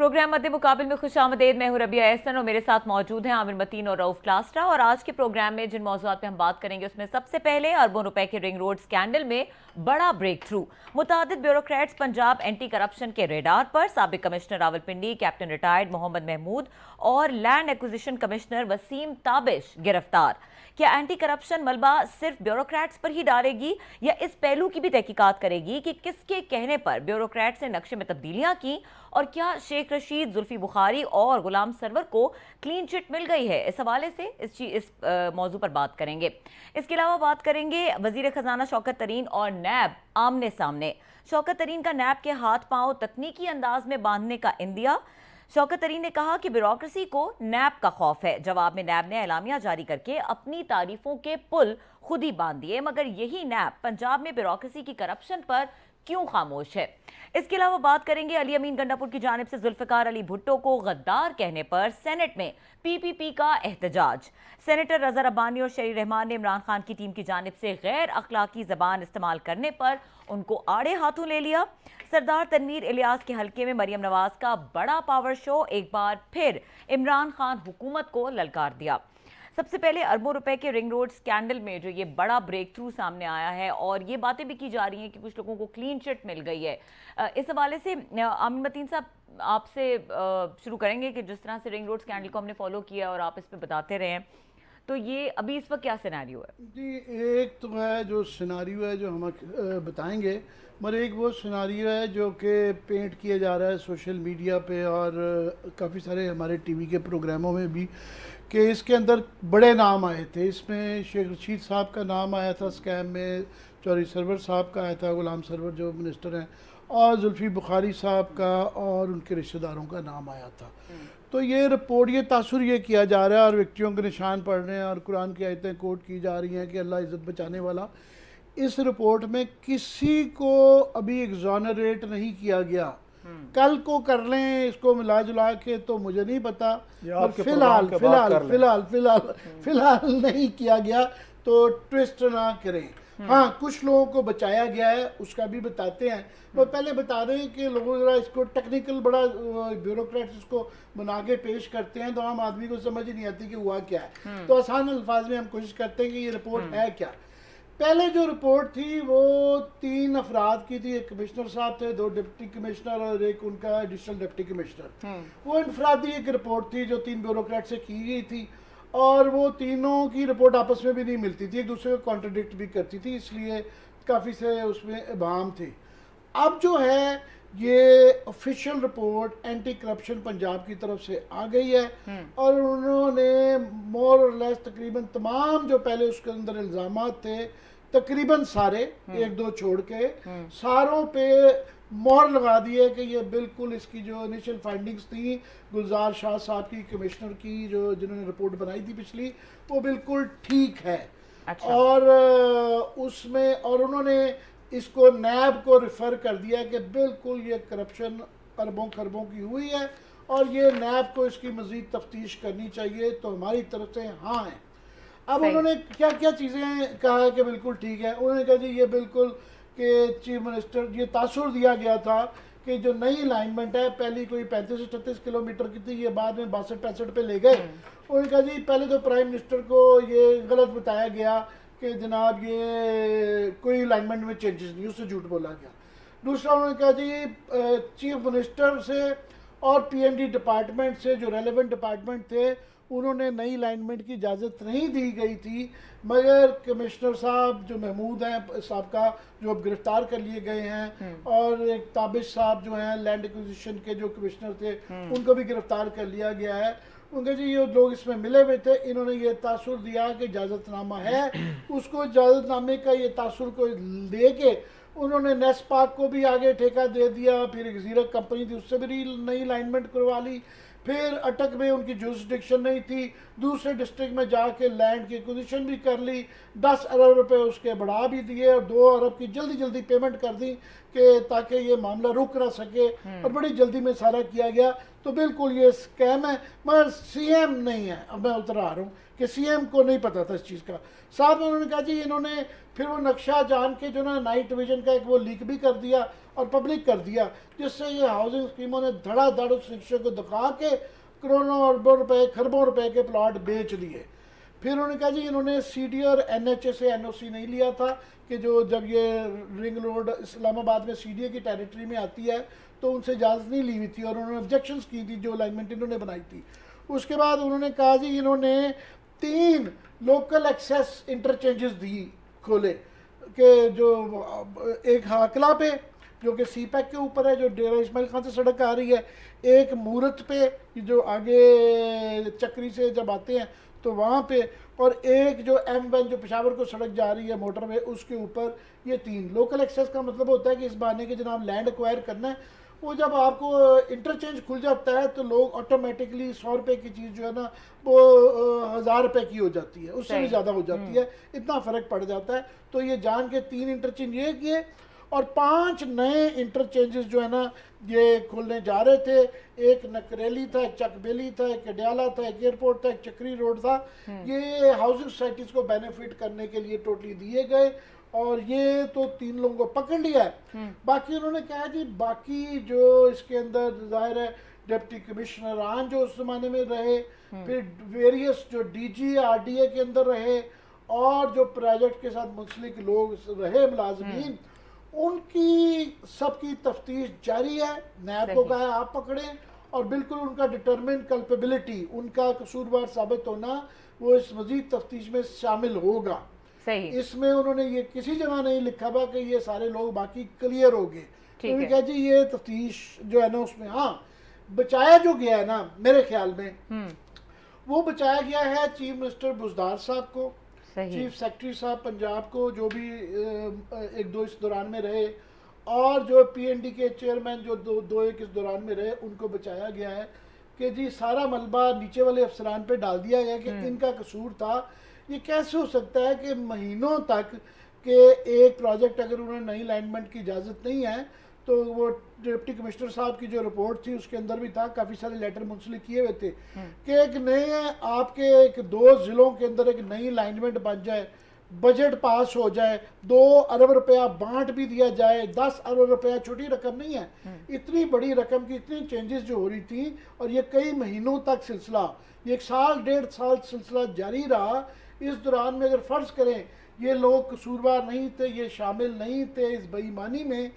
Programme मध्य मुकाबिल में खुशामदेद। मैं हूं रबिया एहसन और मेरे साथ मौजूद हैं आमिर मतीन और रऊफ क्लास्ट्रा। और आज के प्रोग्राम में जिन मौज़ूआत पे हम बात करेंगे उसमें सबसे पहले अरबों रुपए के रिंग रोड स्कैंडल में बड़ा ब्रेक थ्रू। मुतादिद ब्यूरोक्रेट्स पंजाब एंटी करप्शन के रेडार पर। साबिक commissioner Rawalpindi captain retired Mohammad Mahmood और land acquisition commissioner Waseem Tabish गिरफ्तार। क्या एंटी करप्शन मलबा सिर्फ ब्यूरोक्रेट्स पर ही डालेगी या इस पहलू की भी तहकीकात करेगी कि किसके कहने पर ब्यूरोक्रेट्स ने नक्शे में तब्दीलियां की और क्या शेख रशीद, जुल्फी बुखारी और गुलाम सरवर को क्लीन चिट मिल गई है? इस हवाले से इस मौजू पर बात करेंगे। इसके अलावा बात करेंगे वजीर खजाना शौकत तरीन और नैब आमने सामने। शौकत तरीन का नैब के हाथ पांव तकनीकी अंदाज में बांधने का इंदिया। शौकत तरीन ने कहा कि ब्यूरोक्रेसी को नैब का खौफ है। जवाब में नैब ने एलामिया जारी करके अपनी तारीफों के पुल खुद ही बांध दिए। मगर यही नैब पंजाब में ब्यूरोक्रेसी की करप्शन पर क्यों खामोश है? इसके अलावा बात करेंगे अली अमीन गंडापुर की जानिब से जुल्फिकार अली भुट्टो को गद्दार कहने पर सेनेट में पीपीपी का एहतजाज। सेनेटर रजा रब्बानी और शरी रहमान ने इमरान खान की टीम की जानिब से गैर अखलाकी जबान इस्तेमाल करने पर उनको आड़े हाथों ले लिया। सरदार तनवीर इलियास के हल्के में मरियम नवाज का बड़ा पावर शो। एक बार फिर इमरान खान हुकूमत को ललकार दिया। सबसे पहले अरबों रुपए के रिंग रोड स्कैंडल में जो ये बड़ा ब्रेक थ्रू सामने आया है और ये बातें भी की जा रही हैं कि कुछ लोगों को क्लीन चिट मिल गई है। इस हवाले से आमिर मतीन साहब आपसे शुरू करेंगे कि जिस तरह से रिंग रोड स्कैंडल को हमने फॉलो किया और आप इस पर बताते रहे हैं, तो ये अभी इस वक्त क्या सिनेरियो है? जी, एक तो है जो सिनारियो है जो हम बताएंगे, मगर एक वो सिनारियो है जो कि पेंट किया जा रहा है सोशल मीडिया पे और काफ़ी सारे हमारे टीवी के प्रोग्रामों में भी कि इसके अंदर बड़े नाम आए थे। इसमें शेख रशीद साहब का नाम आया था स्कैम में, चौधरी सरवर साहब का आया था, गुलाम सरवर जो मिनिस्टर हैं, और जुल्फी बुखारी साहब का और उनके रिश्तेदारों का नाम आया था। तो ये रिपोर्ट, ये तासुर ये किया जा रहा है और व्यक्तियों के निशान पड़ रहे हैं और कुरान की आयतें कोट की जा रही हैं कि अल्लाह इज़्ज़त बचाने वाला। इस रिपोर्ट में किसी को अभी एग्जॉनरेट नहीं किया गया। कल को कर लें इसको मिला जुला के, तो मुझे नहीं पता, और फिलहाल फिलहाल फिलहाल फिलहाल फिलहाल नहीं किया गया, तो ट्विस्ट ना करें। हाँ, कुछ लोगों को बचाया गया है, उसका भी बताते हैं। वो पहले बता रहे हैं कि लोगों जरा इसको टेक्निकल बड़ा ब्यूरोक्रेट्स इसको बना के पेश करते हैं तो आम आदमी को समझ ही नहीं आती कि हुआ क्या है। तो आसान अल्फाज में हम कोशिश करते हैं कि ये रिपोर्ट है क्या। पहले जो रिपोर्ट थी वो 3 अफराद की थी। एक कमिश्नर साहब थे, 2 डिप्टी कमिश्नर और एक उनका एडिशनल डिप्टी कमिश्नर। वो इनफरादी एक रिपोर्ट थी जो 3 ब्यूरोक्रेट से की गई थी और वो तीनों की रिपोर्ट आपस में भी नहीं मिलती थी, एक दूसरे को कॉन्ट्रडिक्ट भी करती थी, इसलिए काफ़ी से उसमें इबाम थे। अब जो है ये official report anti corruption Punjab की तरफ से आ गई है और उन्होंने मोर और लेस तकरीबन तमाम जो पहले उसके अंदर इल्ज़ामात थे, तकरीबन सारे, 1-2 छोड़ के सारों पे मोहर लगा दी है कि ये बिल्कुल इसकी जो इनिशियल फाइंडिंग्स थी गुलजार शाह साहब की, कमिश्नर की, जो जिन्होंने रिपोर्ट बनाई थी पिछली, वो बिल्कुल ठीक है। अच्छा। और उसमें और उन्होंने इसको नैब को रिफ़र कर दिया कि बिल्कुल ये करप्शन अरबों खरबों की हुई है और ये नैब को इसकी मज़ीद तफ्तीश करनी चाहिए। तो हमारी तरफ से हाँ है। अब उन्होंने क्या क्या चीज़ें कहा है कि बिल्कुल ठीक है। उन्होंने कहा जी ये बिल्कुल कि चीफ मिनिस्टर, ये तासुर दिया गया था कि जो नई अलाइनमेंट है, पहली कोई 35-38 किलोमीटर की थी, ये बाद में 62-65 पे ले गए। उन्होंने कहा जी पहले तो प्राइम मिनिस्टर को ये गलत बताया गया कि जनाब ये कोई अलाइनमेंट में चेंजेस नहीं, उससे झूठ बोला गया। दूसरा उन्होंने कहा जी चीफ मिनिस्टर से और पीएनडी डिपार्टमेंट से, जो रेलेवेंट डिपार्टमेंट थे, उन्होंने नई अलाइनमेंट की इजाज़त नहीं दी गई थी, मगर कमिश्नर साहब जो महमूद हैं साहब का, जो अब गिरफ्तार कर लिए गए हैं, और एक ताबिश साहब जो हैं लैंड एक्विजिशन के जो कमिश्नर थे, उनको भी गिरफ्तार कर लिया गया है। उनके जी ये लोग इसमें मिले हुए थे, इन्होंने ये तासुर दिया कि इजाज़तनामा है, उसको इजाज़तनामे का ये तासुर को दे के उन्होंने नेस्पाक को भी आगे ठेका दे दिया। फिर एक जीरक कंपनी थी, उससे भी नई अलाइनमेंट करवा ली। फिर अटक में उनकी जुरिस्डिक्शन नहीं थी, दूसरे डिस्ट्रिक्ट में जाके लैंड की एक्विजिशन भी कर ली, 10 अरब रुपए उसके बढ़ा भी दिए और 2 अरब की जल्दी जल्दी पेमेंट कर दी कि ताकि ये मामला रुक ना सके, और बड़ी जल्दी में सारा किया गया। तो बिल्कुल ये स्कैम है, मगर सीएम नहीं है। अब मैं उतर आ रहा हूँ, कि सीएम को नहीं पता था इस चीज़ का। साथ में उन्होंने कहा जी इन्होंने फिर वो नक्शा जान के जो ना नाइट विजन का एक वो लीक भी कर दिया और पब्लिक कर दिया, जिससे ये हाउसिंग स्कीमों ने धड़ाधड़ उस नक्शे को दिखा के करोड़ों अरबों रुपए खरबों रुपए के प्लॉट बेच लिए। फिर उन्होंने कहा जी इन्होंने सीडी और एनएचए से एनओसी नहीं लिया था कि जो जब ये रिंग रोड इस्लामाबाद में सीडीए की टेरिटरी में आती है तो उनसे इजाज़त नहीं ली हुई थी और उन्होंने ऑब्जेक्शंस की थी जो अलाइनमेंट इन्होंने बनाई थी। उसके बाद उन्होंने कहा जी इन्होंने 3 लोकल एक्सेस इंटरचेंजेस दी खोले कि जो एक हाकला पे जो कि सी पैक के ऊपर है जो डेरा इस्माइल खान से सड़क आ रही है, एक मूरत पे जो आगे चक्री से जब आते हैं तो वहाँ पे, और एक जो M1 जो पेशावर को सड़क जा रही है मोटरवे उसके ऊपर। ये 3 लोकल एक्सेस का मतलब होता है कि इस बहाने के जनाब लैंड एक्वायर करना है, वो जब आपको इंटरचेंज खुल जाता है तो लोग ऑटोमेटिकली 100 रुपये की चीज़ जो है ना वो 1000 रुपये की हो जाती है, उससे भी ज़्यादा हो जाती है, इतना फ़र्क पड़ जाता है। तो ये जान के 3 इंटरचेंज ये किए और 5 नए इंटरचेंजेस जो है ना ये खुलने जा रहे थे। एक नकरेली था, एक चकबेली था, एक कडियाला था, एक एयरपोर्ट था, एक चक्री रोड था। ये हाउसिंग सोसाइटीज़ को बेनिफिट करने के लिए टोटली दिए गए और ये तो 3 लोगों को पकड़ लिया है। बाकी उन्होंने कहा जी बाकी जो इसके अंदर जाहिर है डिप्टी कमिश्नर आन जो उस जमाने में रहे, फिर वेरियस जो डीजी आरडीए के अंदर रहे और जो प्रोजेक्ट के साथ मुंसलिक लोग रहे मुलाजमीन, उनकी सबकी तफ्तीश जारी है। नैब को कहा है आप पकड़ें और बिल्कुल उनका डिटरमिन्ड कल्पेबिलिटी, उनका कसूरवार साबित होना वो इस मजीद तफ्तीश में शामिल होगा। सही। इसमें उन्होंने ये किसी जगह नहीं लिखा हुआ कि ये सारे लोग बाकी क्लियर हो गए। उन्होंने कहा जी ये तफ्तीश जो है ना उसमें हाँ बचाया जो गया है ना मेरे ख्याल में वो बचाया गया है चीफ मिनिस्टर बुजदार साहब को, चीफ सेक्रेटरी साहब पंजाब को जो भी 1-2 इस दौरान में रहे, और जो पीएनडी के चेयरमैन जो 2-1 इस दौरान में रहे उनको बचाया गया है कि जी सारा मलबा नीचे वाले अफसरान पे डाल दिया गया कि इनका कसूर था। ये कैसे हो सकता है कि महीनों तक के एक प्रोजेक्ट अगर उन्होंने नई अलाइनमेंट की इजाज़त नहीं है तो वो डिप्टी कमिश्नर साहब की जो रिपोर्ट थी उसके अंदर भी था, काफ़ी सारे लेटर मुंसलिक किए हुए थे कि एक नए आपके 1-2 ज़िलों के अंदर एक नई अलाइनमेंट बन जाए, बजट पास हो जाए, 2 अरब रुपया बांट भी दिया जाए, 10 अरब रुपया छोटी रकम नहीं है, इतनी बड़ी रकम की इतनी चेंजेस जो हो रही थी और ये कई महीनों तक सिलसिला, ये 1 साल 1.5 साल सिलसिला जारी रहा। इस दौरान में अगर फ़र्ज़ करें ये लोग कसूरवार नहीं थे, ये शामिल नहीं थे इस बेईमानी में,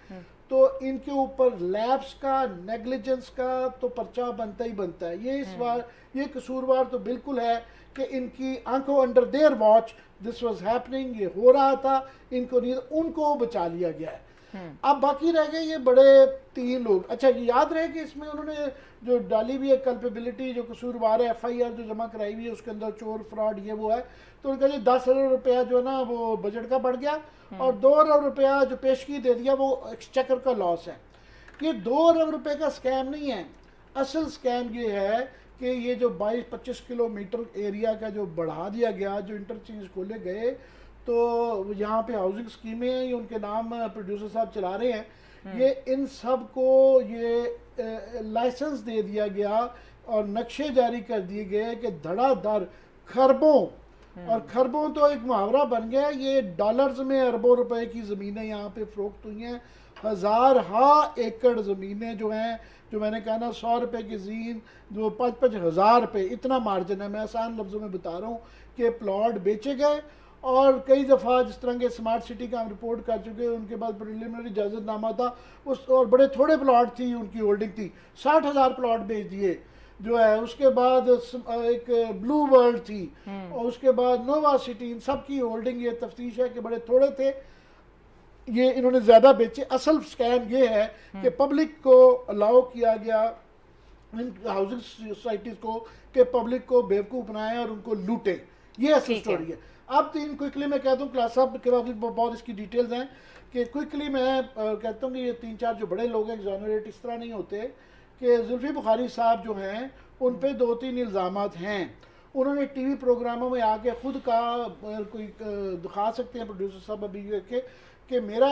तो इनके ऊपर लैब्स का नेग्लिजेंस का तो पर्चा बनता ही बनता है। ये इस बार ये कसूरवार तो बिल्कुल है कि इनकी आंखों under their watch this was happening, ये हो रहा था, इनको नहीं, उनको बचा लिया गया है। अब बाकी रह गए ये बड़े 3 लोग। अच्छा ये याद रहे कि इसमें उन्होंने जो डाली हुई है कल्पेबिलिटी जो कसूरवार है FIR जो जमा कराई हुई है उसके अंदर चोर फ्रॉड ये वो है, तो उनका जी 10 अरब रुपया जो है ना वो बजट का बढ़ गया और 2 अरब रुपया जो पेशगी दे दिया वो एक्सचेकर का लॉस है। ये 2 अरब रुपये का स्कैम नहीं है, असल स्कैम ये है कि ये जो 22-25 किलोमीटर एरिया का जो बढ़ा दिया गया, जो इंटरचेंज खोले गए, तो यहाँ पे हाउसिंग स्कीमें ये उनके नाम प्रोड्यूसर साहब चला रहे हैं, ये इन सब को ये लाइसेंस दे दिया गया और नक्शे जारी कर दिए गए कि धड़ाधड़ खरबों और खरबों तो एक मुहावरा बन गया, ये डॉलर्स में अरबों रुपए की ज़मीनें यहाँ पे फ़रोख्त हुई हैं। 1000 एकड़ ज़मीनें जो हैं, जो मैंने कहा ना 100 रुपये की ज़मीन जो 5-5 हज़ार रुपये, इतना मार्जिन है, मैं आसान लफ्ज़ों में बता रहा हूँ कि प्लॉट बेचे गए। और कई दफ़ा जिस तरह के स्मार्ट सिटी का हम रिपोर्ट कर चुके हैं, उनके बाद प्रिलिमिनरी इजाज़तनामा था उस, और बड़े थोड़े प्लॉट थी उनकी होल्डिंग थी, 60,000 प्लॉट बेच दिए जो है। उसके बाद एक ब्लू वर्ल्ड थी और उसके बाद नोवा सिटी, इन सब की होल्डिंग ये तफ्तीश है कि बड़े थोड़े थे, ये इन्होंने ज़्यादा बेचे। असल स्कैम ये है कि पब्लिक को अलाउ किया गया इन हाउसिंग सोसाइटीज़ को कि पब्लिक को बेवकूफ़ बनाएं और उनको लूटें, ये असल स्टोरी है। अब 3 क्विकली मैं कह दूँ, क्लास साहब के बाद बहुत इसकी डिटेल्स हैं कि क्विकली मैं कहता हूँ कि ये 3-4 जो बड़े लोग हैं एग्जॉनरेट इस तरह नहीं होते कि जुल्फी बुखारी साहब जो हैं उन पे 2-3 इल्ज़ामात हैं। उन्होंने टीवी प्रोग्रामों में आके खुद का कोई दिखा सकते हैं प्रोड्यूसर साहब अभी कि मेरा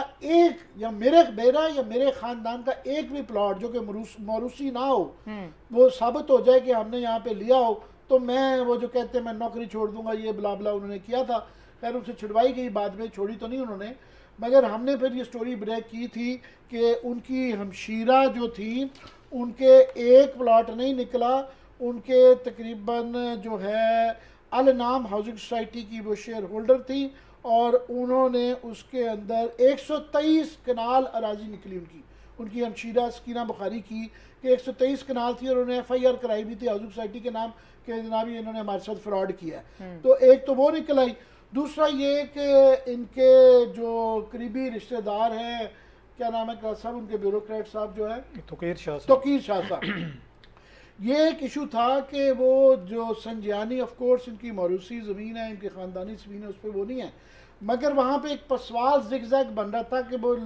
या मेरे ख़ानदान का एक भी प्लॉट जो कि मौरूसी ना हो वो साबित हो जाए कि हमने यहाँ पे लिया हो, तो मैं वो जो कहते हैं मैं नौकरी छोड़ दूंगा, ये बुला बुला उन्होंने किया था। खैर उनसे छुड़वाई गई, बाद में छोड़ी तो नहीं उन्होंने, मगर हमने फिर ये स्टोरी ब्रेक की थी कि उनकी हमशीरा जो थी उनके एक प्लॉट नहीं निकला, उनके तकरीबन जो है अल नाम हाउसिंग सोसाइटी की वो शेयर होल्डर थी और उन्होंने उसके अंदर 123 कनाल अराजी निकली उनकी हमशीरा सकीना बुखारी की कि 123 कनाल थी और उन्होंने FIR कराई भी थी हाउसिंग सोसाइटी के नाम कि जनाब ये इन्होंने हमारे साथ फ्रॉड किया है। तो एक तो वो निकल आई, दूसरा ये कि इनके जो करीबी रिश्तेदार हैं, क्या नाम है क्लास साहब उनके, ब्यूरोक्रेट साहब जो है तोकीर शाह साहब, ये एक इशू था कि वो जो संजियानी ऑफ कोर्स इनकी मौरूसी ज़मीन है, इनकी ख़ानदानी ज़मीन है, उस पर वो नहीं है, मगर वहाँ पे एक पसवाल जिगजैग बन रहा था कि वो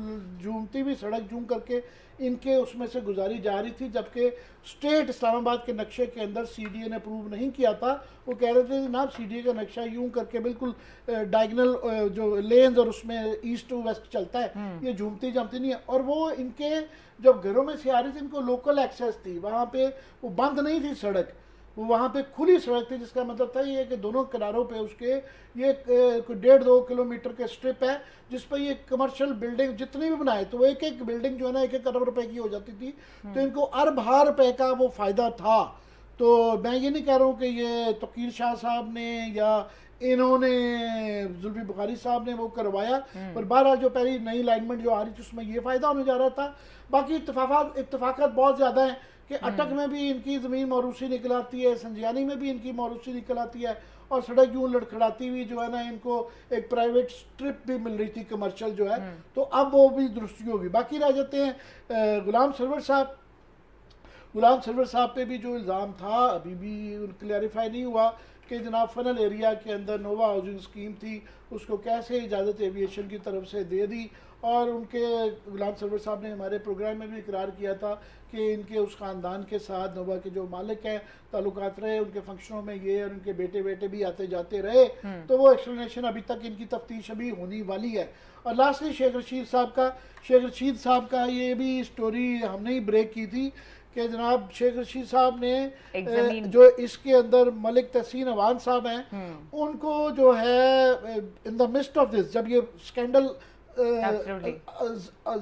झूमती हुई सड़क जूम करके इनके उसमें से गुजारी जा रही थी, जबकि स्टेट इस्लामाबाद के नक्शे के अंदर CDA ने अप्रूव नहीं किया था। वो कह रहे थे जनाब CDA का नक्शा यूं करके बिल्कुल डायगनल जो लेन्स और उसमें ईस्ट टू वेस्ट चलता है, ये झूमती जामती नहीं है। और वो इनके जब घरों में से आ रही थी इनको लोकल एक्सेस थी, वहाँ पे वो बंद नहीं थी सड़क, वो वहाँ पे खुली सड़क थी, जिसका मतलब था ये कि दोनों किनारों पे उसके ये 1.5-2 किलोमीटर के स्ट्रिप है जिस पर ये कमर्शियल बिल्डिंग जितनी भी बनाए, तो वो एक एक बिल्डिंग जो है ना 1-1 अरब रुपए की हो जाती थी, तो इनको अरब रुपए का वो फ़ायदा था। तो मैं ये नहीं कह रहा हूँ कि ये तोकीर शाह साहब ने या इन्होंने जुल्फी बुखारी साहब ने वो करवाया, पर बहरहाल जो पहली नई अलाइनमेंट जो आ रही थी उसमें ये फ़ायदा होने जा रहा था। बाकी इत्तफाक़ात बहुत ज़्यादा हैं कि अटक में भी इनकी ज़मीन मौरूसी निकल आती है, संजियानी में भी इनकी मौरूसी निकल आती है, और सड़क यूँ लड़खड़ाती हुई जो है ना इनको एक प्राइवेट स्ट्रिप भी मिल रही थी कमर्शियल जो है, तो अब वो भी दुरुस्ती होगी। बाकी रह जाते हैं गुलाम सरवर साहब पे भी जो इल्ज़ाम था अभी भी क्लैरिफाई नहीं हुआ कि जनाब फनल एरिया के अंदर नोवा हाउसिंग स्कीम थी, उसको कैसे इजाज़त एविएशन की तरफ से दे दी। और उनके गुलाम सरवर साहब ने हमारे प्रोग्राम में भी इकरार किया था कि इनके उस ख़ानदान के साथ नोवा के जो मालिक हैं ताल्लुकात रहे, उनके फंक्शनों में ये और उनके बेटे बेटे भी आते जाते रहे, तो वो एक्सप्लेनेशन अभी तक इनकी तफ्तीश अभी होने वाली है। और लास्टली शेख रशीद साहब का ये भी स्टोरी हमने ही ब्रेक की थी कि जनाब शेख रशीद साहब ने जो इसके अंदर मलिक तहसीन अवान साहब हैं, उनको जो है in the mist of this, जब ये स्कैंडल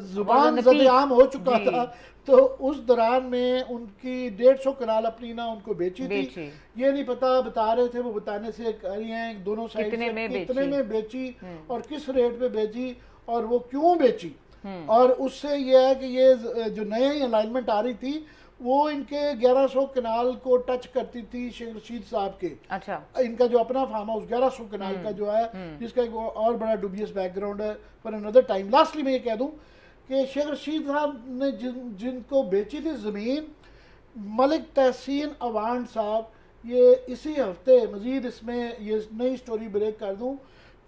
जुबान ज़द-ए-आम हो चुका था, तो उस दौरान में उनकी 150 कनाल अपनी ना उनको बेची थी। ये नहीं पता, बता रहे थे वो बताने से कह रही हैं दोनों साइड कितने में बेची और किस रेट पे बेची और वो क्यों बेची। और उससे ये है कि ये जो नई अलाइनमेंट आ रही थी वो इनके 1100 कनाल को टच करती थी शेख रशीद साहब के। अच्छा, इनका जो अपना फार्म हाउस 1100 कनाल का जो है, जिसका एक और बड़ा डुबियस बैकग्राउंड है, फॉर अनदर टाइम। लास्टली मैं ये कह दूं कि शेख रशीद साहब ने जिनको बेची थी ज़मीन, मलिक तहसीन अवान साहब, ये इसी हफ्ते मज़ीद इसमें ये नई स्टोरी ब्रेक कर दूं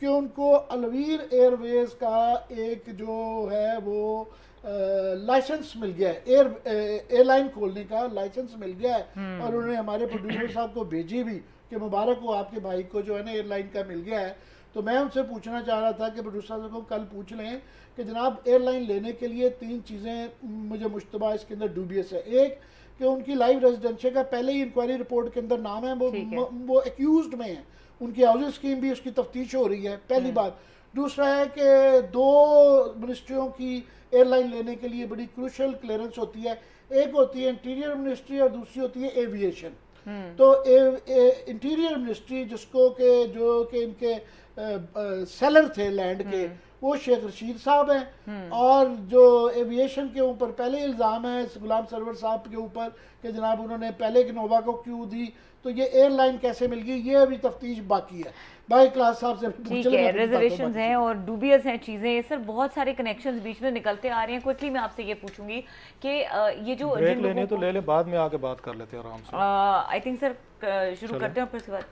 कि उनको अलवीर एयरवेज़ का एक जो है वो लाइसेंस मिल गया है, एयरलाइन खोलने का लाइसेंस मिल गया है। और उन्होंने हमारे प्रोड्यूसर साहब को भेजी भी कि मुबारक हो आपके भाई को जो है ना एयरलाइन का मिल गया है। तो मैं उनसे पूछना चाह रहा था कि प्रोड्यूसर साहब को कल पूछ लें कि जनाब एयरलाइन लेने के लिए 3 चीज़ें मुझे मुश्तबा इसके अंदर डूबियस है। एक कि उनकी लाइव रेजिडेंशियल का पहले ही इंक्वायरी रिपोर्ट के अंदर नाम है, वो एक्यूज्ड में है, उनकी हाउसिंग स्कीम भी उसकी तफ्तीश हो रही है, पहली बात। दूसरा है कि 2 मिनिस्ट्रियों की एयरलाइन लेने के लिए बड़ी क्रूशल क्लियरेंस होती है, एक होती है इंटीरियर मिनिस्ट्री और दूसरी होती है एविएशन। तो इंटीरियर मिनिस्ट्री जिसको के जो कि इनके सेलर थे लैंड के, वो शेख रशीद साहब हैं, और जो एविएशन के ऊपर पहले इल्ज़ाम है गुलाम सरवर साहब के ऊपर कि जनाब उन्होंने पहले इनोवा को क्यों दी, तो ये एयरलाइन कैसे मिल गई, ये अभी तफ्तीश बाकी है। भाई क्लास साहब से ठीक है, रिजर्वेशंस हैं और डूबियस हैं चीज़ें सर, बहुत सारे कनेक्शंस बीच में निकलते आ रहे हैं। क्विकली मैं आपसे ये पूछूंगी कि ये जो ब्रेक लेने तो ले ले, बाद में आके बात कर लेते हैं आराम से। आई थिंक सर शुरू करते हैं फिर उसके बाद,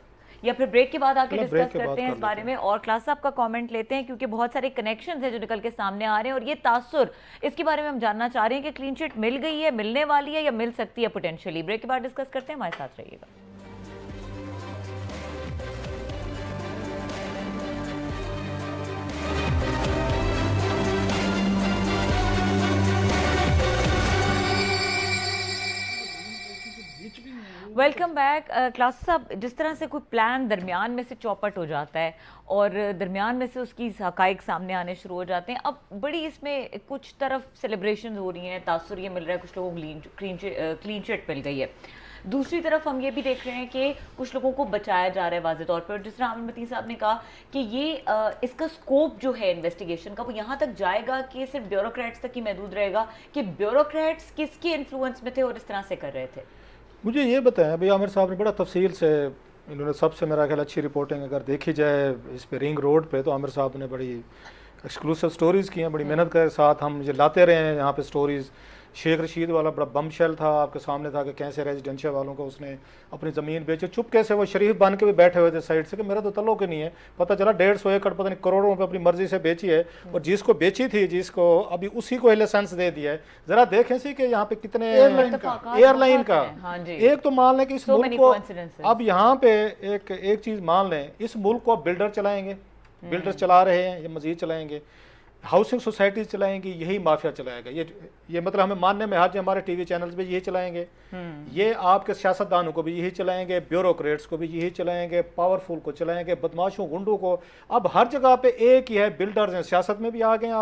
या फिर ब्रेक के बाद आके डिस्कस करते हैं इस बारे में। और क्लास साहब का कमेंट लेते हैं क्योंकि बहुत सारे कनेक्शंस हैं जो निकल के सामने आ रहे हैं, और ये तासुर इसके बारे में हम जानना चाह रहे हैं कि क्लीन चिट मिल गई है, मिलने वाली है या मिल सकती है पोटेंशियली। ब्रेक के बाद डिस्कस करते हैं, हमारे साथ रहिएगा। Welcome back. क्लास साहब, जिस तरह से कोई प्लान दरमियान में से चौपट हो जाता है और दरमियान में से उसकी हकाइक सामने आने शुरू हो जाते हैं, अब बड़ी इसमें कुछ तरफ सेलिब्रेशन हो रही हैं, तासुर ये मिल रहा है, कुछ लोगों को क्लीन चिट मिल गई है। दूसरी तरफ हम ये भी देख रहे हैं कि कुछ लोगों को बचाया जा रहा है वाज़े तौर पर। और जिस तरह आमिर मतीन साहब ने कहा कि ये इसका स्कोप जो है इन्वेस्टिगेशन का वो यहाँ तक जाएगा कि सिर्फ ब्यूरोक्रेट्स तक ही महदूद रहेगा, कि ब्यूरोक्रेट्स किसके इन्फ्लुएंस में थे और इस तरह से कर रहे थे। मुझे ये बताएं, भैया आमिर साहब ने बड़ा तफसील से, इन्होंने सबसे मेरा ख्याल अच्छी रिपोर्टिंग अगर देखी जाए इस पे रिंग रोड पे, तो आमिर साहब ने बड़ी एक्सक्लूसिव स्टोरीज़ की हैं, बड़ी मेहनत के साथ हम ये लाते रहे हैं यहाँ पे स्टोरीज़। शेख रशीद वाला बड़ा बम शेल था, आपके सामने था कि कैसे रेजिडेंशियल वालों को उसने अपनी ज़मीन बेची, चुपके से वो शरीफ बन के भी बैठे हुए थे साइड से कि मेरा तो तल्लुक ही नहीं है। पता चला 150 एकड़ पता नहीं करोड़ों रुपए अपनी मर्जी से बेची है, और जिसको बेची थी, जिसको अभी उसी को लाइसेंस दे दिया है। जरा देखें सी कि यहाँ पे कितने एयरलाइन का एक तो मान लें कि इस मुल्क को अब यहाँ पे एक चीज़ मान लें, इस मुल्क को बिल्डर चलाएंगे, बिल्डर्स चला रहे हैं, ये मजीद चलाएंगे, हाउसिंग सोसाइटीज चलाएंगी, यही माफिया चलाएगा। ये मतलब हमें मानने में आज हमारे टीवी चैनल्स भी यही चलाएंगे, ये आपके सियासतदानों को भी यही चलाएंगे, ब्यूरोक्रेट्स को भी यही चलाएंगे, पावरफुल को चलाएंगे, बदमाशों गुंडों को। अब हर जगह पे एक ही है, बिल्डर्स हैं, सियासत में भी आ गए हैं,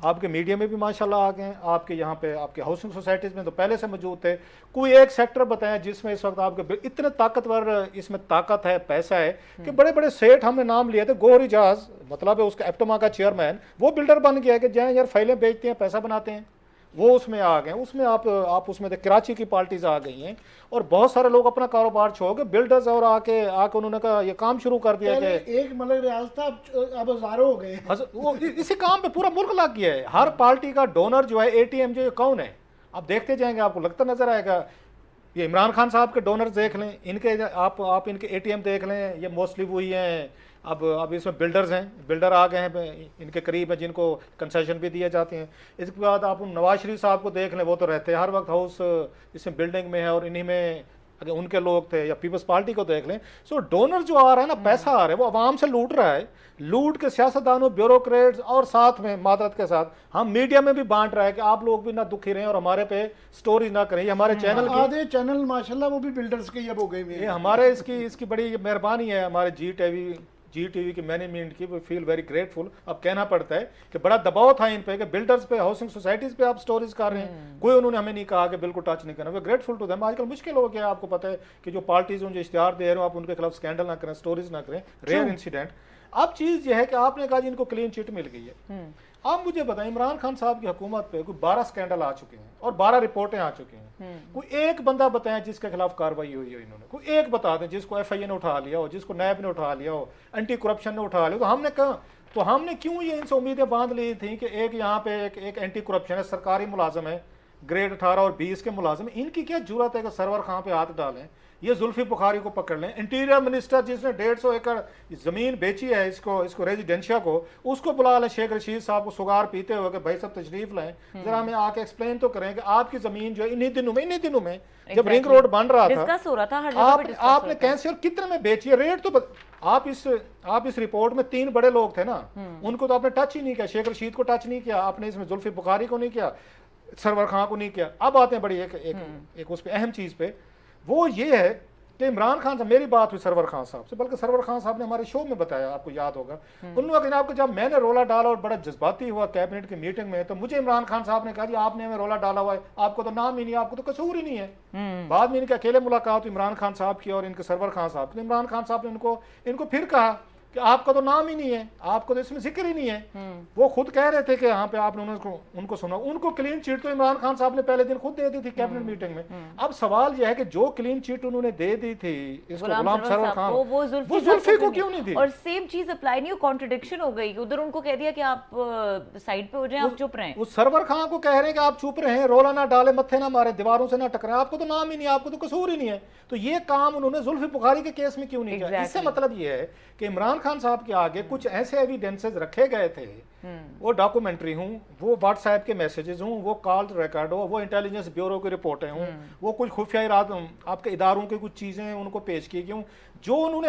आपके मीडिया में भी माशाल्लाह आ गए हैं, आपके यहाँ पे आपके हाउसिंग सोसाइटीज में तो पहले से मौजूद थे। कोई एक सेक्टर बताएं जिसमें इस वक्त आपके इतने ताकतवर, इसमें ताकत है, पैसा है कि बड़े बड़े सेठ हमने नाम लिए थे, गौहर इजाज मतलब है उसका एप्टमा का चेयरमैन, वो बिल्डर बन गया कि जाए यार फाइलें बेचते हैं, पैसा बनाते हैं, वो उसमें आ गए। उसमें आप उसमें कराची की पार्टीज आ गई हैं, और बहुत सारे लोग अपना कारोबार छोड़ के बिल्डर्स और आके उन्होंने कहा ये काम शुरू कर दिया कि एक मतलब रियाज था, अब हजारों हो गए। वो इसी काम पे पूरा मुल्क लग गया है। हर पार्टी का डोनर जो है, एटीएम जो है, कौन है? आप देखते जाएंगे, आपको लगता नजर आएगा। ये इमरान खान साहब के डोनर्स देख लें, इनके आप इनके एटीएम देख लें, ये मोस्टली वही हैं। अब इसमें बिल्डर्स हैं, बिल्डर आ गए हैं इनके करीब है, जिनको कंसेशन भी दिए जाते हैं। इसके बाद आप नवाज शरीफ साहब को देख लें, वो तो रहते हैं हर वक्त हाउस इसमें बिल्डिंग में है, और इन्हीं में अगर उनके लोग थे। या पीपल्स पार्टी को देख लें। सो डोनर जो आ रहा है ना, पैसा आ रहा है, वो आवाम से लूट रहा है, लूट के सियासतदानों, ब्यूरोक्रेट्स, और साथ में मादरत के साथ हम मीडिया में भी बांट रहा है कि आप लोग भी ना दुखी रहें और हमारे पे स्टोरीज ना करें। ये हमारे चैनल आधे चैनल माशाल्लाह वो भी बिल्डर्स के अब हो गए। ये हमारे इसकी बड़ी मेहरबानी है, हमारे जी टीवी की मैनेजमेंट की। We feel very grateful. अब कहना पड़ता है कि बड़ा दबाव था इन पे कि बिल्डर्स पे, हाउसिंग सोसाइटीज पे आप स्टोरीज कर रहे हैं, कोई उन्होंने हमें नहीं कहा कि बिल्कुल टच नहीं करना। वे ग्रेटफुल टू देम। आजकल मुश्किल हो गया, आपको पता है कि जो पार्टीज जो इश्तिहार दे रहे हो, आप उनके खिलाफ स्कैंडल ना करें, स्टोरीज ना करें, रेयर इंसिडेंट। अब चीज यह है कि आपने कहा जिनको क्लीन चिट मिल गई है। आप मुझे बताएं, इमरान खान साहब की हुकूमत पे कोई 12 स्कैंडल आ चुके हैं और 12 रिपोर्टें आ चुकी हैं। कोई एक बंदा बताएं जिसके खिलाफ कार्रवाई हुई है इन्होंने, कोई एक बता दें जिसको एफआईए ने उठा लिया हो, जिसको नैब ने उठा लिया हो, एंटी करप्शन ने उठा लिया। तो हमने क्यों ये इनसे उम्मीदें बांध ली थी कि एक यहाँ पे एक एंटी करप्शन है, सरकारी मुलाजम है, ग्रेड 18 और 20 के मुलाजम, इनकी क्या जरूरत है कि सरवर खां पे हाथ डालें, ये जुल्फी बुखारी को पकड़ लें। इंटीरियर मिनिस्टर जिसने 150 एकड़ जमीन बेची है इसको रेजिडेंशिया को, उसको बुला लें, शेख रशीद साहब को सुगार पीते हुए कि भाई सब तशरीफ लाएं, जरा हमें आके एक्सप्लेन तो करें कि आपकी जमीन जो है इन्हीं दिनों में जब रिंग रोड बन रहा था, आपने कैसे और कितने में बेची है, रेट तो आप इस रिपोर्ट में 3 बड़े लोग थे ना, उनको तो आपने टच ही नहीं किया। शेख रशीद को टच नहीं किया आपने, इसमें जुल्फी बुखारी को नहीं किया, सरवर खां को नहीं किया। अब आते हैं बड़ी एक उस पर अहम चीज पे, वो ये है कि इमरान खान साहब, मेरी बात हुई सरवर खान साहब से, बल्कि सरवर खान साहब ने हमारे शो में बताया, आपको याद होगा, उन्होंने आपको जब मैंने रोला डाला और बड़ा जज्बाती हुआ कैबिनेट की मीटिंग में, तो मुझे इमरान खान साहब ने कहा जी आपने हमें रोला डाला हुआ है, आपको तो नाम ही नहीं, आपको तो कसूर ही नहीं है। बाद में इनके अकेले मुलाकात इमरान खान साहब की और इनके सरवर खान साहब की, इमरान खान साहब ने इनको फिर कहा कि आपका तो नाम ही नहीं है, आपको तो इसमें जिक्र ही नहीं है। वो खुद कह रहे थे कि यहाँ पे आपने उनको सुना, उनको क्लीन चिट तो इमरान खान साहब ने पहले दिन खुद दे दी थी कैबिनेट मीटिंग में। अब सवाल यह है कि जो क्लीन चिट उन्होंने दे दी थी इसको गुलाम सरवर खान, वो जुल्फी को क्यों नहीं दी? और सेम चीज अप्लाई नहीं, कॉन्ट्रडिक्शन हो गई। उधर उनको कह दिया कि आप साइड पे हो जाएं, आप चुप रहें। उस सरवर खान को कह रहे हैं कि आप चुप रहें, रोला ना डाले, मत्थे ना मारे, दीवारों से ना टकराए, आपको तो नाम ही नहीं, आपको तो कसूर ही नहीं है। तो ये काम उन्होंने जुल्फी बुखारी के केस में क्यों नहीं किया? इससे मतलब ये है कि इमरान खान साहब के आगे कुछ ऐसे एविडेंसेस रखे गए थे, वो डॉक्यूमेंट्री हूँ, वो व्हाट्सएप के मैसेजेस हूँ, वो कॉल रिकॉर्ड हो, वो इंटेलिजेंस ब्यूरो की रिपोर्टें हूँ, वो कुछ खुफिया आपके इदारों की कुछ चीजें उनको पेश की गई, जो उन्होंने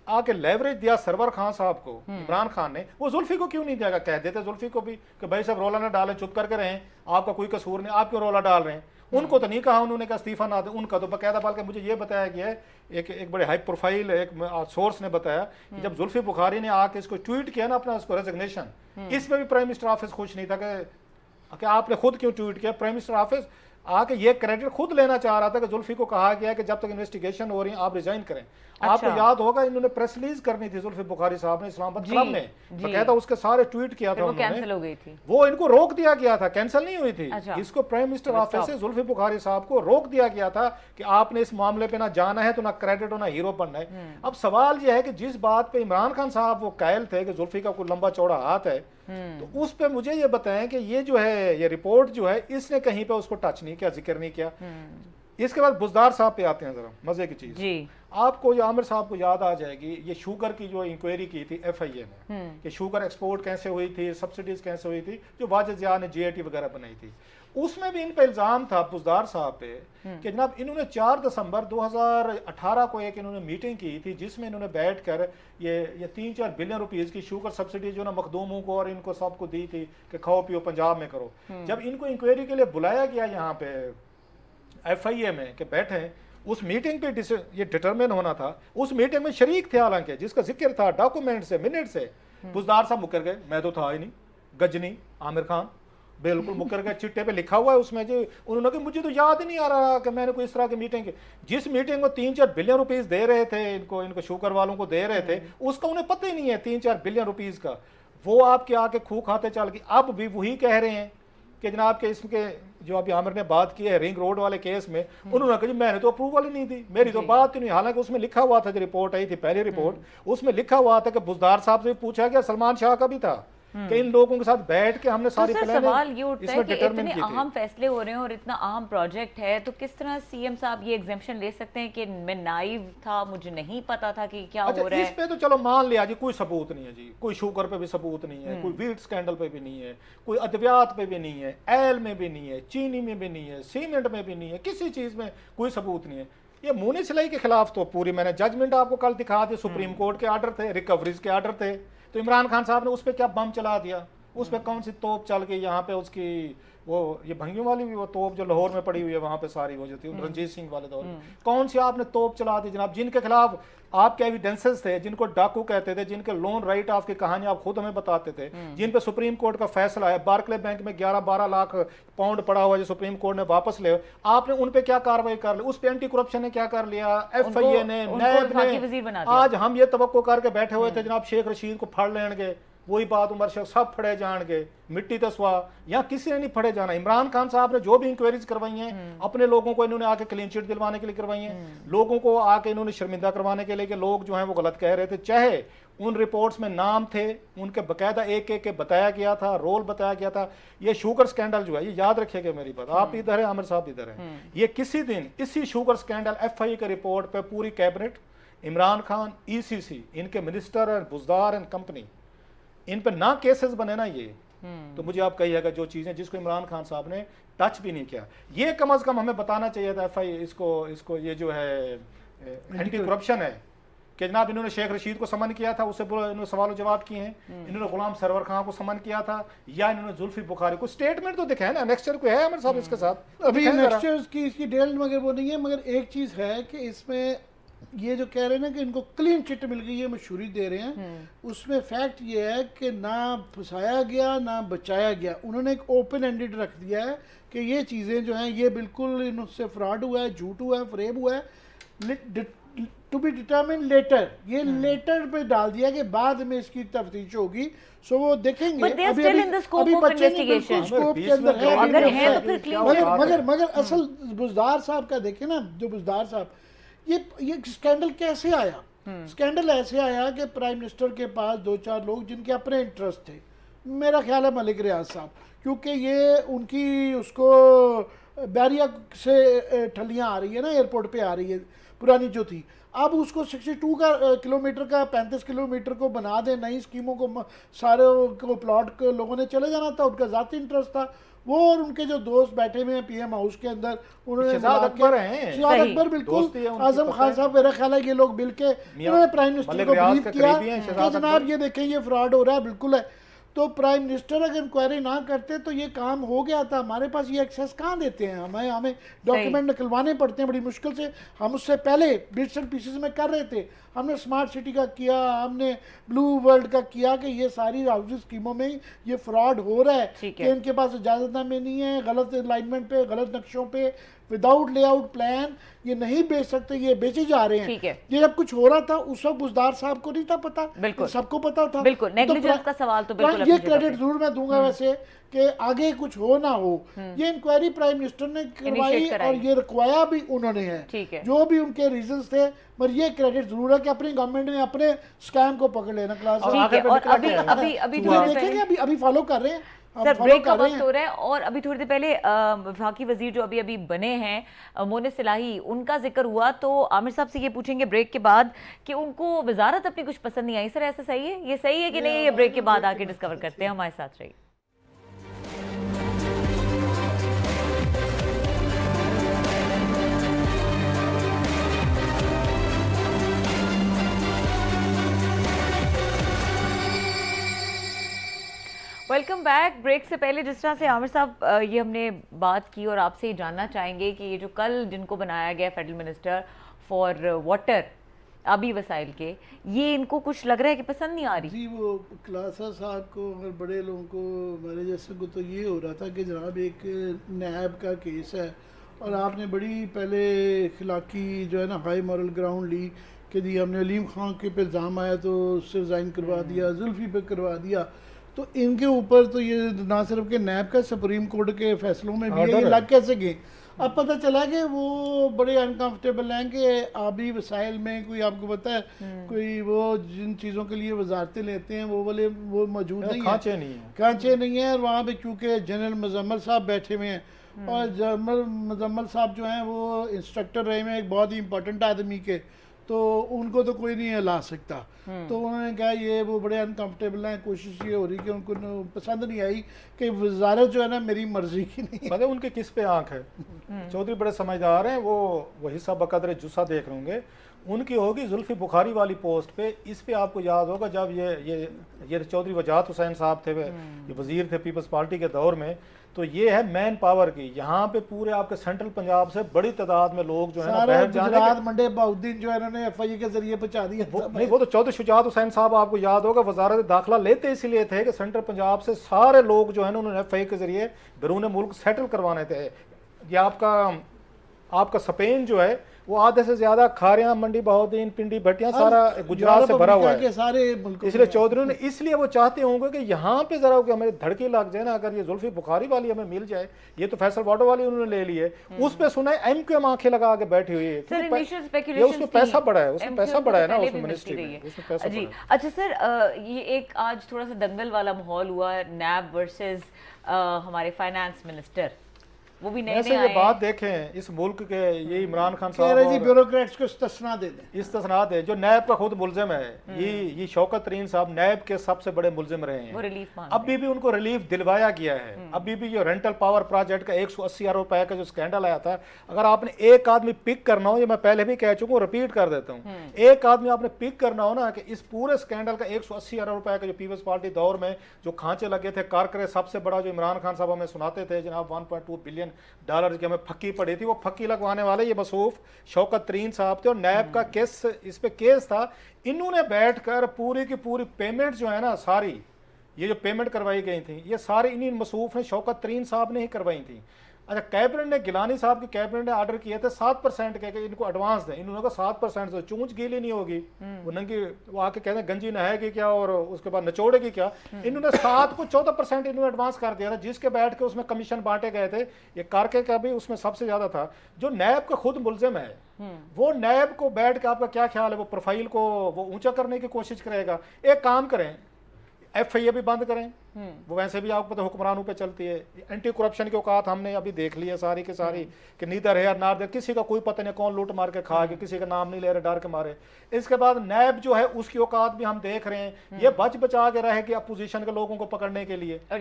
आके लेवरेज दिया सरवर खान साहब को, इमरान खान ने, वो जुल्फी को क्यों नहीं दिया? कह देते जुल्फी को भी कि भाई सब रोला ना डालें, चुप करके रहें, आपका कोई कसूर नहीं, आप क्यों रोला डाल रहे हैं? उनको तो नहीं कहा उन्होंने कहा इस्तीफा ना दे, उनका तो बकायदा, बल्कि मुझे ये बताया गया है, एक बड़े हाई प्रोफाइल एक सोर्स ने बताया कि जब जुल्फी बुखारी ने आके इसको ट्वीट किया ना अपना उसको रेजिग्नेशन, इसमें भी प्राइम मिनिस्टर ऑफिस खुश नहीं था कि आपने खुद क्यों ट्वीट किया। प्राइम मिनिस्टर ऑफिस आके ये क्रेडिट खुद लेना चाह रहा था कि जुल्फी को कहा गया कि जब तक इन्वेस्टिगेशन हो रही है आप रिजाइन करें। आपको याद होगा इन्होंने प्रेस रिलीज करनी थी जुल्फी बुखारी साहब ने इस्लामाबाद क्लब में, बकायदा उसके सारे ट्वीट किया था उन्होंने, कैंसिल हो गई थी, वो इनको रोक दिया गया था, कैंसिल नहीं हुई थी। इसको प्राइम मिनिस्टर ऑफिस से जुल्फी बुखारी साहब को रोक दिया गया था कि आपने इस मामले पे ना जाना है तो ना क्रेडिट हो ना हीरो बनना है। अब सवाल यह है कि जिस बात पे इमरान खान साहब वो कायल थे कि जुल्फी का कोई लंबा चौड़ा हाथ है, तो उस पे मुझे ये बताएं कि ये जो है ये रिपोर्ट जो है इसने कहीं पे उसको टच नहीं किया, जिक्र नहीं किया। इसके बाद बुजदार साहब पे आते हैं, जरा मजे की चीज जी। आपको ये आमिर साहब को याद आ जाएगी, ये शुगर की जो इंक्वायरी की थी FIA ने कि शुगर एक्सपोर्ट कैसे हुई थी, सब्सिडीज कैसे हुई थी, जो वाजिद जिया ने GAT वगैरह बनाई थी, उसमें भी इन पे इल्जाम था बुजदार साहब पे कि जनाब इन्होंने 4 दिसंबर 2018 को एक इन्होंने मीटिंग की थी जिसमें इन्होंने बैठकर ये 3-4 बिलियन रुपीस की शुगर सब्सिडी जो ना मखदूमों को और इनको सबको दी थी कि खाओ पियो पंजाब में करो। जब इनको इंक्वायरी के लिए बुलाया गया यहाँ पे FIA में कि बैठे, उस मीटिंग पे ये डिटरमिन होना था, उस मीटिंग में शरीक थे हालांकि, जिसका जिक्र था डॉक्यूमेंट से मिनट से, बुजदार साहब मुकर गए, मैं तो था ही नहीं, गजनी आमिर खान बिल्कुल मुकर गए, चिट्टे पे लिखा हुआ है उसमें जो उन्होंने कहा मुझे तो याद ही नहीं आ रहा कि मैंने कोई इस तरह की मीटिंग की। जिस मीटिंग को 3-4 बिलियन रुपीस दे रहे थे इनको शुगर वालों को दे रहे थे, उसका उन्हें पता ही नहीं है 3-4 बिलियन रुपीस का, वो आपके आके खूह खाते चल गए। अब भी वही कह रहे हैं कि जनाब के इसके जो अभी आमिर ने बात की है रिंग रोड वाले केस में, उन्होंने कहा मैंने तो अप्रूवल ही नहीं दी, मेरी तो बात ही नहीं। हालांकि उसमें लिखा हुआ था, जो रिपोर्ट आई थी पहली रिपोर्ट, उसमें लिखा हुआ था कि बुजदार साहब से पूछा गया, सलमान शाह का भी था कि इन लोगों के साथ बैठ के हमने सारी सवाल ये उठता है कि इतने अहम फैसले हो रहे हैं और इतना अहम प्रोजेक्ट है, तो किस तरह CM साहब ये एग्जेम्पशन ले सकते हैं कि मैं नाइव था, मुझे नहीं पता था कि क्या हो रहा है। इस पे तो चलो मान लिया जी, कोई सबूत नहीं है जी, कोई शुगर पे भी सबूत नहीं है, कोई वीट स्कैंडल पे भी नहीं है, कोई अद्वियात पे भी नहीं है, एल में भी नहीं है, चीनी में भी नहीं है, सीमेंट में भी नहीं है, किसी चीज में कोई सबूत नहीं है। ये मुनी सिलाई के खिलाफ तो पूरी मैंने जजमेंट आपको कल दिखा दी, सुप्रीम कोर्ट के आर्डर थे, रिकवरीज के आर्डर थे, तो इमरान खान साहब ने उस पर क्या बम चला दिया, उस पर कौन सी तोप चल गई, यहाँ पे उसकी वो ये भंगियों वाली भी वो तोप जो लाहौर में पड़ी हुई है वहां पे सारी वो जो थी रंजीत सिंह वाले दौर में, कौन सी आपने तोप चला दी जनाब, जिनके खिलाफ आपके एविडेंसेस थे, जिनको डाकू कहते थे, जिनके लोन राइट ऑफ की कहानी आप खुद हमें बताते थे, जिन पे सुप्रीम कोर्ट का फैसला है, बार्कले बैंक में 11-12 लाख पाउंड पड़ा हुआ जो सुप्रीम कोर्ट ने वापस ले, आपने उन पे क्या कार्रवाई कर ली, उस पे एंटी करप्शन ने क्या कर लिया, FIA ने, नैब ने। आज हम ये तवक्को करके बैठे हुए थे जनाब शेख रशीद को फड़ लेंगे, वही बात उमर शेख सब फड़े जाएंगे, मिट्टी तस्वा, यहाँ किसी ने नहीं फड़े जाना। इमरान खान साहब ने जो भी इंक्वायरीज करवाई हैं अपने लोगों को इन्होंने आके क्लीन चिट दिलवाने के लिए करवाई हैं, लोगों को आके इन्होंने शर्मिंदा करवाने के लिए कि लोग जो हैं वो गलत कह रहे थे, चाहे उन रिपोर्ट्स में नाम थे उनके बकायदा एक के बताया गया था, रोल बताया गया था। ये शुगर स्कैंडल जो है, ये याद रखिएगा मेरी बात, आप इधर है आमिर साहब इधर है, ये किसी दिन इसी शुगर स्कैंडल FIA के रिपोर्ट पे पूरी कैबिनेट, इमरान खान, ECC, इनके minister and Buzdar and company, इन पर ना केसेस बने ना ये, तो मुझे आप कहिएगा जो चीजें जिसको इमरान खान साहब ने टच भी नहीं किया, ये कम अज कम हमें बताना चाहिए था FIA इसको ये जो है एंटी करप्शन है कि जनाब इन्होंने शेख रशीद को समन किया था, उससे इन्होंने सवाल जवाब किए हैं, इन्होंने गुलाम सरवर खान को समन किया था, या इन्होंने जुल्फी बुखारी को, स्टेटमेंट तो दिखाए ना, नेक्स्ट को है आमिर साहब इसके साथ अभी नेक्स्ट की इसकी डिटेल मगर वो नहीं है, मगर एक चीज है कि इसमें ये जो कह रहे हैं ना कि इनको क्लीन चिट मिल गई है, मशहूरी दे रहे हैं, उसमें फैक्ट ये है कि ना फंसाया गया ना बचाया गया, उन्होंने एक ओपन एंडेड रख दिया है कि ये चीज़ें जो हैं ये बिल्कुल इनसे फ्रॉड हुआ है, झूठ हुआ है, फ्रेब हुआ है, टू बी डिटरमिन लेटर, ये लेटर पे डाल दिया कि बाद में इसकी तफ्तीश होगी, सो वो देखेंगे। अभी बच्चे बिल्कुल स्कोप के अंदर है, मगर असल बुजदार साहब का देखें ना, जो बुजदार साहब ये स्कैंडल कैसे आया, स्कैंडल ऐसे आया कि प्राइम मिनिस्टर के पास 2-4 लोग जिनके अपने इंटरेस्ट थे, मेरा ख्याल है मलिक रियाज साहब, क्योंकि ये उनकी उसको बैरिया से ठलियाँ आ रही है ना, एयरपोर्ट पे आ रही है पुरानी जो थी, अब उसको 62 किलोमीटर का 35 किलोमीटर को बना दे, नई स्कीमों को सारे को प्लॉट को लोगों ने चले जाना था, उनका ज़ाती इंटरेस्ट था, वो और उनके जो दोस्त बैठे हुए हैं PM हाउस के अंदर, उन्होंने शहजाद अकबर बिल्कुल, आजम खान साहब, मेरा ख्याल है ये लोग मिल के उन्होंने प्राइम मिनिस्टर को ब्रीफ किया कि जनाब ये देखें ये फ्रॉड हो रहा है, बिल्कुल है। तो प्राइम मिनिस्टर अगर इंक्वायरी ना करते तो ये काम हो गया था। हमारे पास ये एक्सेस कहाँ देते हैं, हमें डॉक्यूमेंट निकलवाने पड़ते हैं बड़ी मुश्किल से। हम उससे पहले बिट्स एंड पीसेस में कर रहे थे। हमने स्मार्ट सिटी का किया, हमने ब्लू वर्ल्ड का किया कि ये सारी हाउसिंग स्कीमों में ये फ्रॉड हो रहा है कि इनके पास इजाजतनामे नहीं है, गलत अलाइनमेंट पे, गलत नक्शों पे, विदाउट लेआउट प्लान ये नहीं बेच सकते, ये बेचे जा रहे हैं। ये जब कुछ हो रहा था उस वक्त बुजदार साहब को नहीं था पता, सबको पता था। बिल्कुल नेग्लिजेंस का सवाल तो बिल्कुल ये क्रेडिट जरूर मैं दूंगा वैसे कि आगे कुछ हो ना हो, ये इंक्वायरी प्राइम मिनिस्टर ने करवाई और ये रिक्वाया भी उन्होंने है, जो भी उनके रीजंस थे। पर ये क्रेडिट जरूर है कि अपनी गवर्नमेंट ने अपने स्कैम को पकड़ लेना क्लास। और अभी फॉलो कर रहे हैं सर, ब्रेक का वक्त हो रहा है। और अभी थोड़ी देर पहले वफाकी वजीर जो अभी बने हैं मोनिस इलाही, उनका जिक्र हुआ, तो आमिर साहब से ये पूछेंगे ब्रेक के बाद कि उनको वजारत अपनी कुछ पसंद नहीं आई। सर ऐसा सही है, ये सही है कि नहीं? ये ब्रेक के बाद आके डिस्कवर करते हैं, हमारे साथ रहिए। Welcome back. ब्रेक से पहले जिस तरह से आमिर साहब ये हमने बात की और आपसे जानना चाहेंगे कि ये जो कल जिनको बनाया गया फेडरल मिनिस्टर फॉर वाटर आबी वसाइल के, ये इनको कुछ लग रहा है कि पसंद नहीं आ रही? जी, वो क्लासा साहब को और बड़े लोगों को, हमारे जैसे को तो ये हो रहा था कि जनाब एक नैब का केस है और आपने बड़ी पहले खिलाकी जो है ना हाई मॉरल ग्राउंड ली कि जी हमने अलीम खान के पे इल्ज़ाम आया तो उससे रिज़ाइन करवा दिया, जुल्फी पे करवा दिया। तो इनके ऊपर तो ये ना सिर्फ के नैब का, सुप्रीम कोर्ट के फैसलों में भी ये लग कैसे गए। अब पता चला कि वो बड़े अनकंफर्टेबल हैं कि आबी वसाइल में कोई, आपको पता है कोई वो जिन चीज़ों के लिए वजारतें लेते हैं वो वाले वो मौजूद नहीं है, खांचे नहीं है। और वहाँ पे चूँकि जनरल मुजम्मल साहब बैठे हुए हैं और जनरल मुजम्मल साहब जो हैं वो इंस्ट्रक्टर रहे हैं एक बहुत ही इंपॉर्टेंट आदमी के, तो उनको तो कोई नहीं हिला सकता। तो उन्होंने कहा ये वो बड़े अनकंफर्टेबल हैं। कोशिश ये हो रही कि उनको पसंद नहीं आई कि वजारत जो है ना मेरी मर्जी की नहीं है। उनके किस पे आंख है? चौधरी बड़े समझदार हैं, वो हिस्सा बकदर जुस्सा देख रहे होंगे। उनकी होगी जुल्फी बुखारी वाली पोस्ट पे। इस पे आपको याद होगा जब ये चौधरी वजाहत हुसैन साहब थे, ये वजीर थे पीपल्स पार्टी के दौर में, तो ये है मैन पावर की। यहाँ पे पूरे आपके सेंट्रल पंजाब से बड़ी तादाद में लोग जो है ना बहर जाने मंडे बहुद्दीन जो है इन्होंने एफआईए के जरिए पहुंचा दिया। नहीं, वो तो चौधरी शुजात हुसैन साहब आपको याद होगा वजारत दाखिला लेते इसलिए थे कि सेंट्रल पंजाब से सारे लोग जो है ना उन्होंने एफआईए के जरिए बैरून मुल्क सेटल करवाने थे। ये आपका स्पेन जो है वो आधे से ज्यादा खारियां, मंडी बहाउद्दीन, पिंडी भटियां सारा गुजरात से भरा हुआ है सारे मुल्क। इसलिए चौधरी ने इसलिए वो चाहते होंगे कि यहाँ पे जरा हमें धड़की लग जाए ना, अगर ये जुल्फी बुखारी वाली हमें मिल जाए। ये तो फैसल वाटर वाली उन्होंने ले ली है, उस पे सुना है एमक्यूएम आंखें लगा के बैठी हुई है। उसमें पैसा बड़ा है, उसमें पैसा बड़ा है ना उसमें मिनिस्ट्री में, उसमें पैसा जी। अच्छा सर, ये एक आज थोड़ा सा दंगल वाला माहौल हुआ नैब वर्सेस हमारे फाइनेंस मिनिस्टर, वो भी नए ये बात देखें इस मुल्क के, ये इमरान खान साहब जी ब्यूरोक्रेट्स को इस्तिस्ना दे दें, इस्तिस्ना दे। जो नैब का खुद मुल्जिम है, ये शौकत तरीन साहब नैब के सबसे बड़े मुल्जिम रहे हैं, वो रिलीफ अभी भी उनको रिलीफ दिलवाया गया है। अभी भी जो रेंटल पावर प्रोजेक्ट का 180 अरब रुपए का जो स्कैंडल आया था, अगर आपने एक आदमी पिक करना हो, ये मैं पहले भी कह चुका हूँ, रिपीट कर देता हूँ, एक आदमी आपने पिक करना हो ना कि इस पूरे स्कैंडल का 180 अरब रुपए का जो पीपल्स पार्टी दौर में जो खांचे लगे थे, कारकरे सबसे बड़ा जो इमरान खान साहब हमें सुनाते थे जनाब $1.2 बिलियन हमें फक्की पड़ी थी, वो फक्की लगवाने वाले ये मसूफ शौकत तरीन साहब थे। और नैब का केस, इस पे केस था, इन्होंने बैठकर पूरी की पूरी पेमेंट जो है ना, सारी ये जो पेमेंट करवाई गई थी, ये सारी इन्हीं मसूफ ने शौकत तरीन साहब ने ही करवाई थी। अच्छा, कैबिनेट ने, गिलानी साहब की कैबिनेट ने ऑर्डर किए थे 7% के इनको एडवांस दें। इन्होंने कहा 7% से चूंच गीली नहीं होगी, वो नंगी वो आके कहते हैं गंजी नहाएगी क्या और उसके बाद नचोड़ेगी क्या। इन्होंने 7 को 14% इन्होंने एडवांस कर दिया था, जिसके बैठ के उसमें कमीशन बांटे गए थे। ये कारके का भी उसमें सबसे ज्यादा था। जो नैब का खुद मुल्जिम है, वो नैब को बैठ के, आपका क्या ख्याल है, वो प्रोफाइल को वो ऊंचा करने की कोशिश करेगा। एक काम करें, एफआईए भी बंद करें, वो वैसे भी आपको पता हुक्मरानों पे चलती है। एंटी करप्शन की औकात हमने अभी देख ली है सारी की सारी, कि नीदर है नार दे, किसी का कोई पता नहीं कौन लूट मार के खा गया, किसी का नाम नहीं ले रहे डर के मारे। इसके बाद नैब जो है उसकी औकात भी हम देख रहे हैं, ये बच बचा के रहेगी अपोजिशन के लोगों को पकड़ने के लिए। और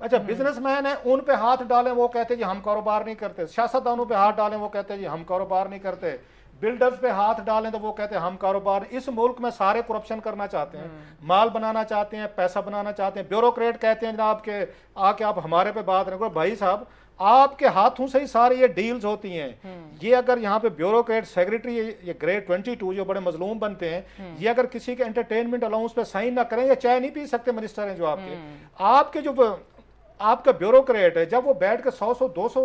अच्छा, बिजनेसमैन है, उन पे हाथ डालें वो कहते हैं जी हम कारोबार नहीं करते, सियासतदानों पे हाथ डालें वो कहते हैं जी हम कारोबार नहीं करते। बिल्डर्स पे हाथ डालें तो वो कहते हैं हम कारोबार। इस मुल्क में सारे करप्शन करना चाहते हैं, माल बनाना चाहते हैं, पैसा बनाना चाहते हैं। ब्यूरोक्रेट कहते हैं जनाब के आके आप हमारे पे बात नहीं करो। भाई साहब आपके हाथों से ही सारी ये डील्स होती हैं। ये अगर यहाँ पे ब्यूरोक्रेट सेक्रेटरी, ये ग्रेड 22 जो बड़े मजलूम बनते हैं, ये अगर किसी के एंटरटेनमेंट अलाउंस पे साइन ना करें, या चाय नहीं पी सकते मिनिस्टर हैं जो आपके जो आपका ब्यूरोक्रेट है, जब वो बैठ के 100-200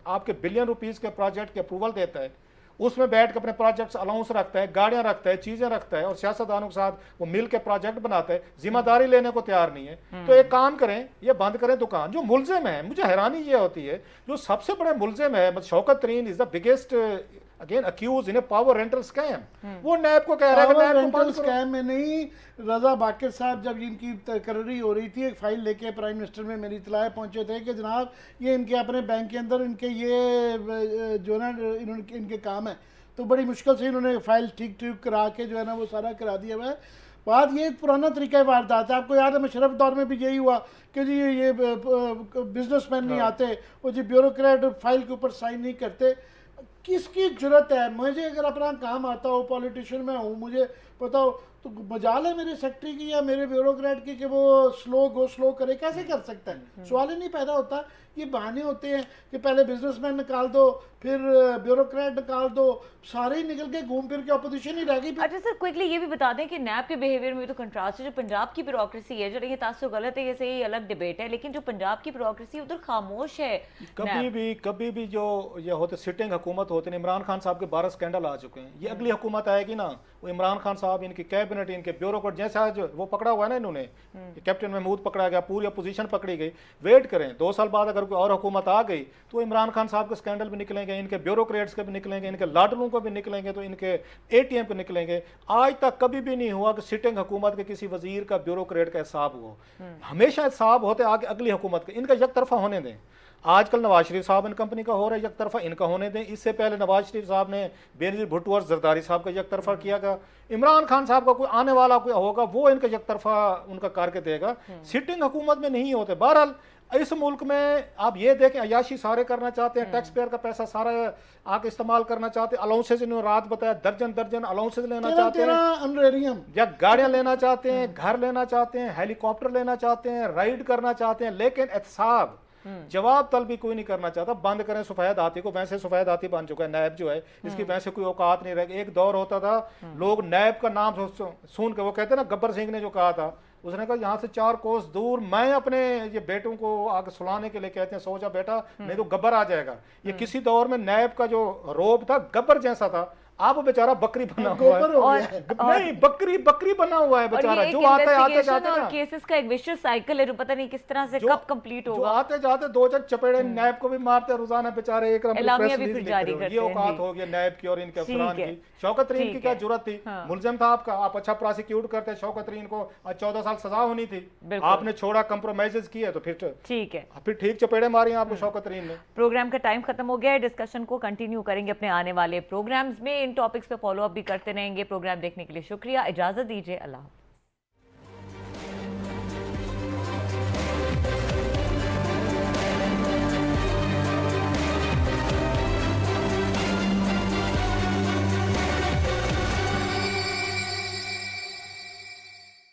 आपके बिलियन रुपीस के प्रोजेक्ट के अप्रूवल देता है, उसमें बैठ के अपने प्रोजेक्ट्स अलाउंस रखता है, गाड़ियां रखता है, चीजें रखता है, और सियासतदानों के साथ वो मिल के प्रोजेक्ट बनाता है, जिम्मेदारी लेने को तैयार नहीं है। तो एक काम करें, ये बंद करें दुकान। जो मुलजिम है, मुझे हैरानी ये होती है, जो सबसे बड़े मुलजिम है, Shaukat Tarin is the biggest again accused in a power rental scam. वो नैब को कह रहा है पावर रेंटल स्कैम में नहीं, रजा बाकिर साहब जब इनकी तकर्री हो रही थी, एक फाइल लेके प्राइम मिनिस्टर में मेरी इत्तलाएं पहुंचे थे कि जनाब ये इनके अपने बैंक के अंदर इनके ये जो ना इनके काम है, तो बड़ी मुश्किल से इन्होंने फाइल ठीक करा के जो है ना वो सारा करा दिया हुआ है। बात ये पुराना तरीका वारदात है। आपको याद है मुशर्रफ दौर में भी यही हुआ कि जी ये बिजनेसमैन नहीं आते, वो जी ब्यूरोक्रेट फाइल के ऊपर साइन नहीं करते। किसकी जरूरत है? मुझे अगर अपना काम आता हो, पॉलिटिशियन में हूँ, मुझे पता हो, तो मजाल है मेरे सेक्रेटरी की या मेरे ब्यूरोक्रेट की कि वो स्लो करे। कैसे कर सकता है? सवाल ही नहीं पैदा होता। ये बहाने होते हैं कि पहले बिजनेसमैन निकाल दो, फिर ब्यूरोक्रेट निकाल दो, सारे ही निकल के घूम फिर के अपोजिशन ही रह गई। अच्छा सर, क्विकली ये भी बता दें कि नैब के बिहेवियर में तो कंट्रास्ट है। जो पंजाब की ब्यूरोक्रेसी है, जो ये तासुर गलत है, ये सही अलग डिबेट है, लेकिन जो पंजाब की ब्यूरोक्रेसी उधर खामोश है। कभी भी जो ये होते सिटिंग हुकूमत होते हैं, इमरान खान साहब के 12 स्कैंडल आ चुके हैं। ये अगली हुकूमत आएगी ना, वो इमरान खान साहब, इनकी कैबिनेट, इनके ब्यूरोक्रेट, जैसे आज वो पकड़ा हुआ है ना इन्होंने, कैप्टन महमूद पकड़ा गया, पूरी अपोजिशन पकड़ी गई। वेट करें 2 साल बाद अगर कोई और हुकूमत आ गई तो इमरान खान साहब के स्कैंडल भी निकलेंगे, इनके ब्यूरोक्रेट्स के भी निकलेंगे, इनके लाडलों को भी निकलेंगे, तो इनके एटीएम पे निकलेंगे। आज तक कभी भी नहीं हुआ कि सिटिंग हुकूमत के किसी वजीर का ब्यूरोक्रेट का हिसाब हो। हमेशा हिसाब होते आगे अगली हुकूमत के। इनका एक तरफा होने दें। आजकल नवाज शरीफ साहब इन कंपनी का हो रहा है, एक तरफा इनका होने दें। इससे पहले नवाज शरीफ साहब ने बेनजीर भुट्टो और जरदारी साहब का एक तरफा किया गया। इमरान खान साहब का कोई आने वाला कोई होगा, वो इनका एक तरफा उनका करके देगा। सिटिंग हुकूमत में नहीं होते। बहरहाल इस मुल्क में आप ये देखें, अयाशी सारे करना चाहते हैं, टैक्स पेयर का पैसा सारा आके इस्तेमाल करना चाहते हैं। अलाउंसेज इन्होंने रात बताया, दर्जन अलाउंसेज लेना चाहते हैं, या गाड़ियां लेना चाहते हैं, घर लेना चाहते हैं, हेलीकॉप्टर लेना चाहते हैं, राइड करना चाहते हैं, लेकिन एहतसाब जवाब तलब भी कोई नहीं करना चाहता। बंद करें सफेद हाथी को। वैसे सफेद हाथी बन चुका है नैब जो है, इसकी वैसे कोई औकात नहीं रह। एक दौर होता था, लोग नैब का नाम सुन के, वो कहते ना गब्बर सिंह ने जो कहा था, उसने कहा यहाँ से 4 कोस दूर मैं अपने ये बेटों को आगे सुलाने के लिए कहते हैं, सो जा बेटा नहीं तो गब्बर आ जाएगा। ये किसी दौर में नैब का जो रोब था गब्बर जैसा था। आप बेचारा बकरी बना हुआ है, नहीं बकरी बना हुआ है बेचारा। जो आते जाते ना केसेस का एक विशियस साइकिल है, जो पता नहीं किस तरह से कब कंप्लीट होगा। आते जाते 2-4 चपेड़े नैब को भी मारते रोजाना बेचारे। एक ये औकात हो गया नैब की और इनके अफसरान की। शौकत तरीन की क्या जरूरत थी? मुलजिम था आपका, आप अच्छा प्रोसिक्यूट करते। शौकत तरीन को 14 साल सजा होनी थी, आपने छोड़ा, कंप्रोमाइजेस किए, तो फिर ठीक है, फिर ठीक चपेड़े मारी आपको शौकत तरीन ने। प्रोग्राम का टाइम खत्म हो गया है। डिस्कशन को कंटिन्यू करेंगे अपने आने वाले प्रोग्राम्स में। इन टॉपिक्स पे फॉलो अप भी करते रहेंगे। प्रोग्राम देखने के लिए शुक्रिया। इजाजत दीजिए। अल्लाह।